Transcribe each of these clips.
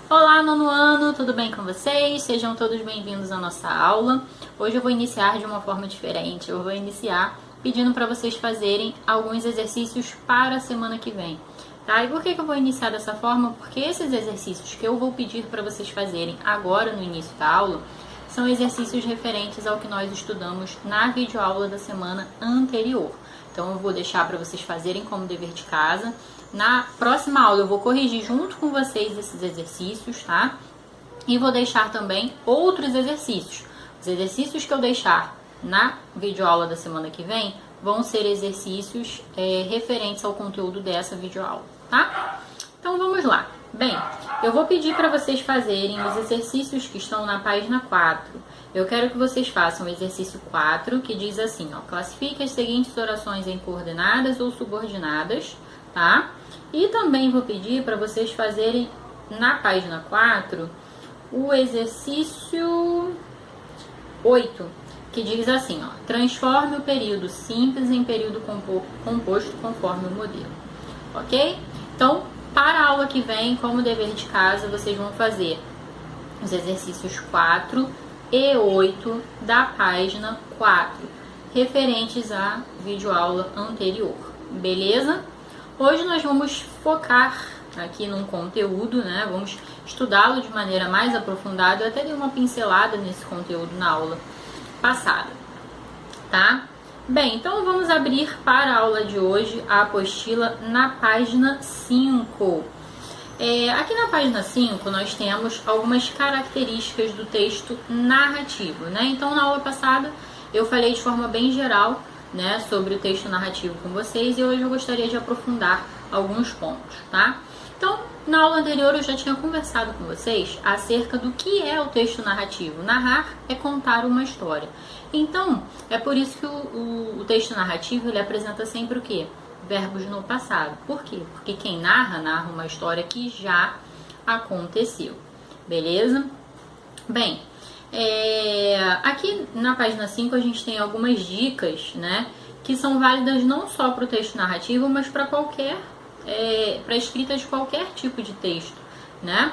Olá, nono ano, tudo bem com vocês? Sejam todos bem-vindos à nossa aula. Hoje eu vou iniciar de uma forma diferente. Eu vou iniciar pedindo para vocês fazerem alguns exercícios para a semana que vem. Tá? E por que eu vou iniciar dessa forma? Porque esses exercícios que eu vou pedir para vocês fazerem agora no início da aula são exercícios referentes ao que nós estudamos na videoaula da semana anterior. Então eu vou deixar para vocês fazerem como dever de casa. Na próxima aula eu vou corrigir junto com vocês esses exercícios, tá? E vou deixar também outros exercícios. Os exercícios que eu deixar na videoaula da semana que vem vão ser exercícios referentes ao conteúdo dessa videoaula, tá? Então vamos lá. Bem, eu vou pedir para vocês fazerem os exercícios que estão na página 4. Eu quero que vocês façam o exercício 4, que diz assim, ó, classifique as seguintes orações em coordenadas ou subordinadas, tá? E também vou pedir para vocês fazerem na página 4 o exercício 8, que diz assim, ó, transforme o período simples em período composto conforme o modelo, ok? Então, para a aula que vem, como dever de casa, vocês vão fazer os exercícios 4 e 8 da página 4, referentes à videoaula anterior, beleza? Hoje nós vamos focar aqui num conteúdo, né? Vamos estudá-lo de maneira mais aprofundada. Eu até dei uma pincelada nesse conteúdo na aula passada, tá? Bem, então vamos abrir para a aula de hoje a apostila na página 5. Aqui na página 5 nós temos algumas características do texto narrativo, né? Então na aula passada eu falei de forma bem geral, né, sobre o texto narrativo com vocês, e hoje eu gostaria de aprofundar alguns pontos, tá? Então, na aula anterior eu já tinha conversado com vocês acerca do que é o texto narrativo. Narrar é contar uma história. Então, é por isso que o texto narrativo, ele apresenta sempre o quê? Verbos no passado. Por quê? Porque quem narra uma história que já aconteceu. Beleza? Bem, aqui na página 5 a gente tem algumas dicas, né, que são válidas não só para o texto narrativo, mas para para a escrita de qualquer tipo de texto, né?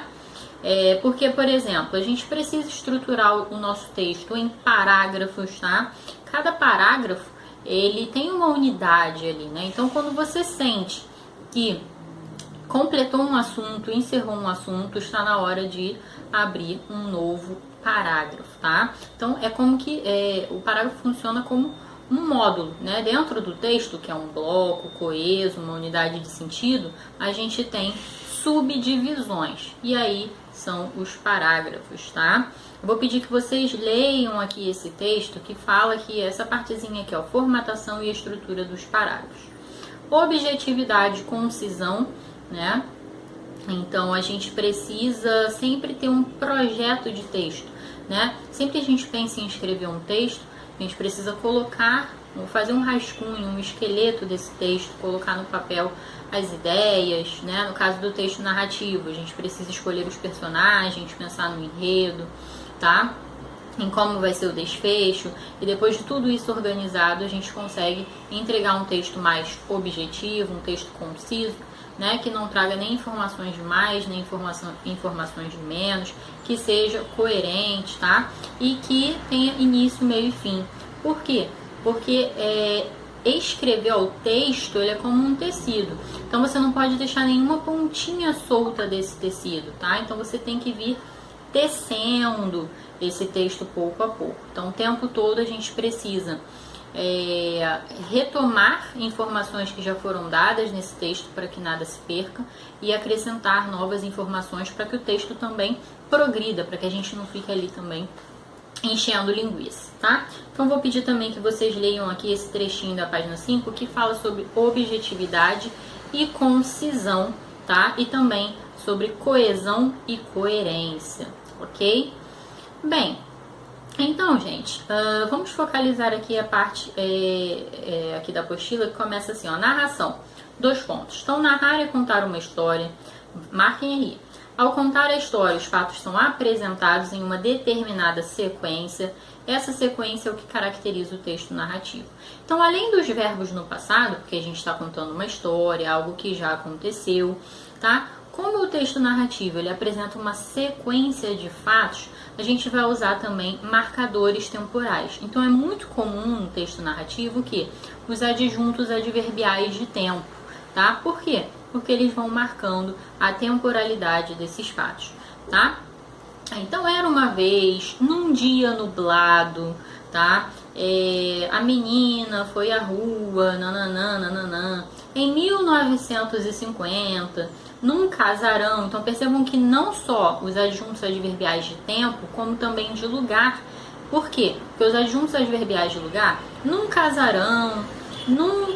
Porque, por exemplo, a gente precisa estruturar o nosso texto em parágrafos, tá? Cada parágrafo, ele tem uma unidade ali, né? Então, quando você sente que completou um assunto, encerrou um assunto, está na hora de abrir um novo parágrafo, tá? Então, é como que o parágrafo funciona como um módulo, né? Dentro do texto, que é um bloco coeso, uma unidade de sentido, a gente tem subdivisões, e aí são os parágrafos, tá? Eu vou pedir que vocês leiam aqui esse texto que fala que essa partezinha aqui, ó, formatação e estrutura dos parágrafos. Objetividade, concisão, né? Então a gente precisa sempre ter um projeto de texto, né? Sempre que a gente pensa em escrever um texto, a gente precisa fazer um rascunho, um esqueleto desse texto, colocar no papel as ideias, né? No caso do texto narrativo, a gente precisa escolher os personagens, pensar no enredo, tá? Em como vai ser o desfecho, e depois de tudo isso organizado, a gente consegue entregar um texto mais objetivo, um texto conciso, né, que não traga nem informações de mais, nem informações de menos, que seja coerente, tá? E que tenha início, meio e fim. Por quê? Porque escrever o texto, ele é como um tecido. Então você não pode deixar nenhuma pontinha solta desse tecido, tá? Então você tem que vir tecendo esse texto pouco a pouco. Então o tempo todo a gente precisa retomar informações que já foram dadas nesse texto para que nada se perca e acrescentar novas informações para que o texto também progrida, para que a gente não fique ali também enchendo linguiça, tá? Então vou pedir também que vocês leiam aqui esse trechinho da página 5 que fala sobre objetividade e concisão, tá? E também sobre coesão e coerência, ok? Bem, então, gente, vamos focalizar aqui a parte aqui da apostila, que começa assim, ó, narração, 2 pontos. Então, narrar é contar uma história, marquem aí. Ao contar a história, os fatos são apresentados em uma determinada sequência. Essa sequência é o que caracteriza o texto narrativo. Então, além dos verbos no passado, porque a gente está contando uma história, algo que já aconteceu, tá? Como o texto narrativo ele apresenta uma sequência de fatos, a gente vai usar também marcadores temporais. Então é muito comum no texto narrativo que os adjuntos adverbiais de tempo, tá? Por quê? Porque eles vão marcando a temporalidade desses fatos, tá? Então era uma vez, num dia nublado, tá? A menina foi à rua, nananã, nananã. Em 1950, num casarão. Então percebam que não só os adjuntos adverbiais de tempo, como também de lugar. Por quê? Porque os adjuntos adverbiais de lugar, num casarão, num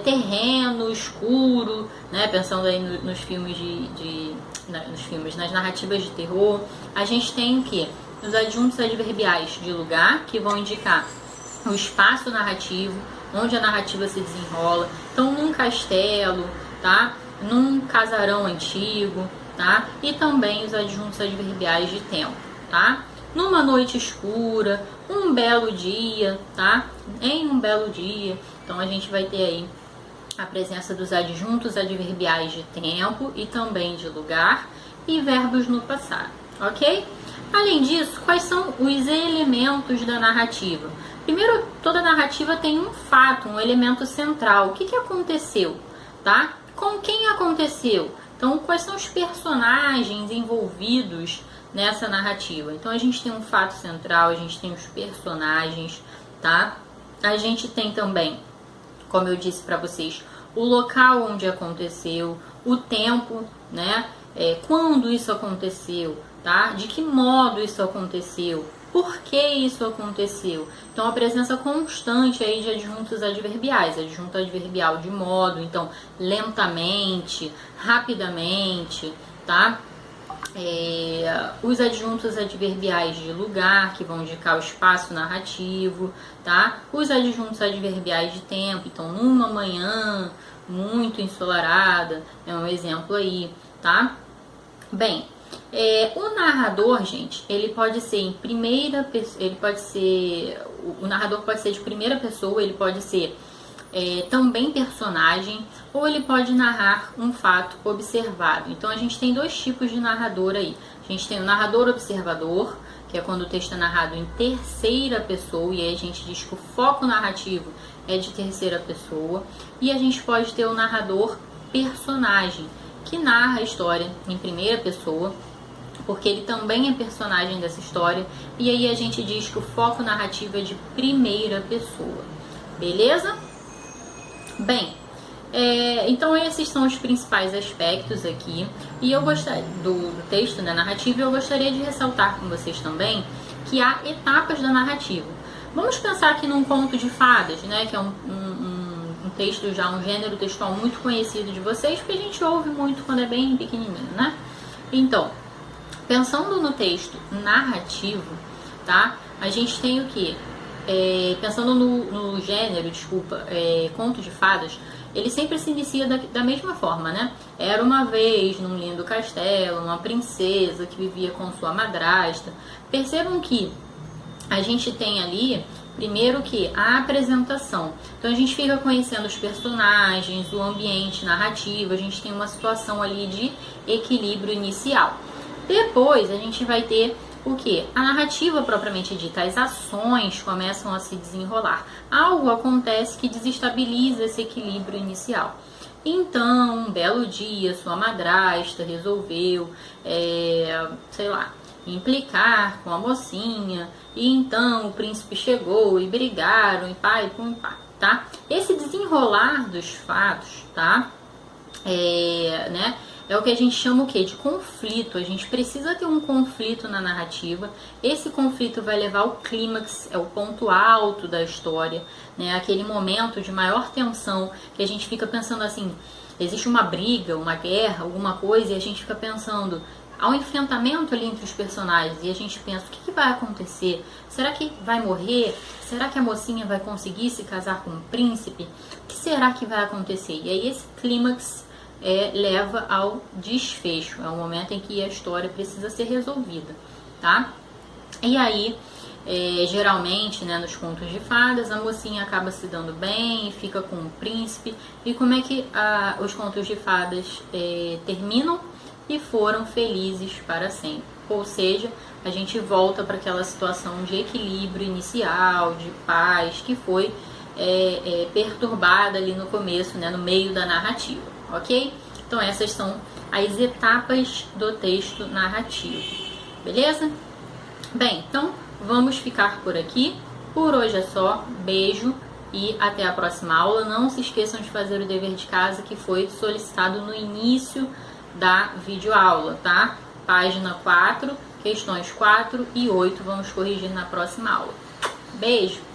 terreno escuro, né? Pensando aí nos filmes nas narrativas de terror, a gente tem o quê? Os adjuntos adverbiais de lugar, que vão indicar o espaço narrativo, onde a narrativa se desenrola. Então, num castelo, tá? Num casarão antigo, tá? E também os adjuntos adverbiais de tempo, tá? Numa noite escura, um belo dia, tá? Em um belo dia. Então, a gente vai ter aí a presença dos adjuntos adverbiais de tempo e também de lugar e verbos no passado, ok? Além disso, quais são os elementos da narrativa? Primeiro, toda narrativa tem um fato, um elemento central. O que aconteceu, tá? Com quem aconteceu? Então, quais são os personagens envolvidos nessa narrativa? Então, a gente tem um fato central, a gente tem os personagens, tá? A gente tem também, como eu disse para vocês, o local onde aconteceu, o tempo, né? Quando isso aconteceu, tá? De que modo isso aconteceu, por que isso aconteceu. Então, a presença constante aí de adjuntos adverbiais, adjunto adverbial de modo, então, lentamente, rapidamente, tá? Os adjuntos adverbiais de lugar, que vão indicar o espaço narrativo, tá? Os adjuntos adverbiais de tempo, então, numa manhã muito ensolarada, é um exemplo aí, tá? Bem, o narrador, gente, ele pode ser em primeira pessoa, o narrador pode ser de primeira pessoa, ele pode ser também personagem, ou ele pode narrar um fato observado. Então a gente tem dois tipos de narrador aí. A gente tem o narrador observador, que é quando o texto é narrado em terceira pessoa, e aí a gente diz que o foco narrativo é de terceira pessoa. E a gente pode ter o narrador personagem, que narra a história em primeira pessoa, porque ele também é personagem dessa história, e aí a gente diz que o foco narrativo é de primeira pessoa. Beleza? Bem, então esses são os principais aspectos aqui, e eu gostaria do texto da narrativa, eu gostaria de ressaltar com vocês também que há etapas da narrativa. Vamos pensar aqui num conto de fadas, né, que é um texto já, um gênero textual muito conhecido de vocês, porque a gente ouve muito quando é bem pequenininho, né? Então, pensando no texto narrativo, tá? A gente tem o quê? Pensando no gênero, conto de fadas, ele sempre se inicia da mesma forma, né? Era uma vez, num lindo castelo, uma princesa que vivia com sua madrasta. Percebam que a gente tem ali, primeiro que a apresentação. Então a gente fica conhecendo os personagens, o ambiente narrativo, a gente tem uma situação ali de equilíbrio inicial. Depois a gente vai ter o que? A narrativa propriamente dita, as ações começam a se desenrolar. Algo acontece que desestabiliza esse equilíbrio inicial. Então, um belo dia, sua madrasta resolveu, implicar com a mocinha, e então o príncipe chegou e brigaram, e pá, e pum, e pá, tá? Esse desenrolar dos fatos, tá? É o que a gente chama o quê? De conflito. A gente precisa ter um conflito na narrativa. Esse conflito vai levar ao clímax, é o ponto alto da história, né? Aquele momento de maior tensão que a gente fica pensando assim, existe uma briga, uma guerra, alguma coisa, e a gente fica pensando ao enfrentamento ali entre os personagens, e a gente pensa, o que vai acontecer? Será que vai morrer? Será que a mocinha vai conseguir se casar com o príncipe? O que será que vai acontecer? E aí esse clímax leva ao desfecho, é o momento em que a história precisa ser resolvida, tá? E aí Geralmente, né, nos contos de fadas, a mocinha acaba se dando bem, fica com o príncipe. E como é que os contos de fadas terminam? E foram felizes para sempre. Ou seja, a gente volta para aquela situação de equilíbrio inicial, de paz, que foi perturbada ali no começo, né, no meio da narrativa, ok? Então essas são as etapas do texto narrativo, beleza? Bem, então vamos ficar por aqui. Por hoje é só. Beijo e até a próxima aula. Não se esqueçam de fazer o dever de casa que foi solicitado no início da videoaula, tá? Página 4, questões 4 e 8, vamos corrigir na próxima aula. Beijo!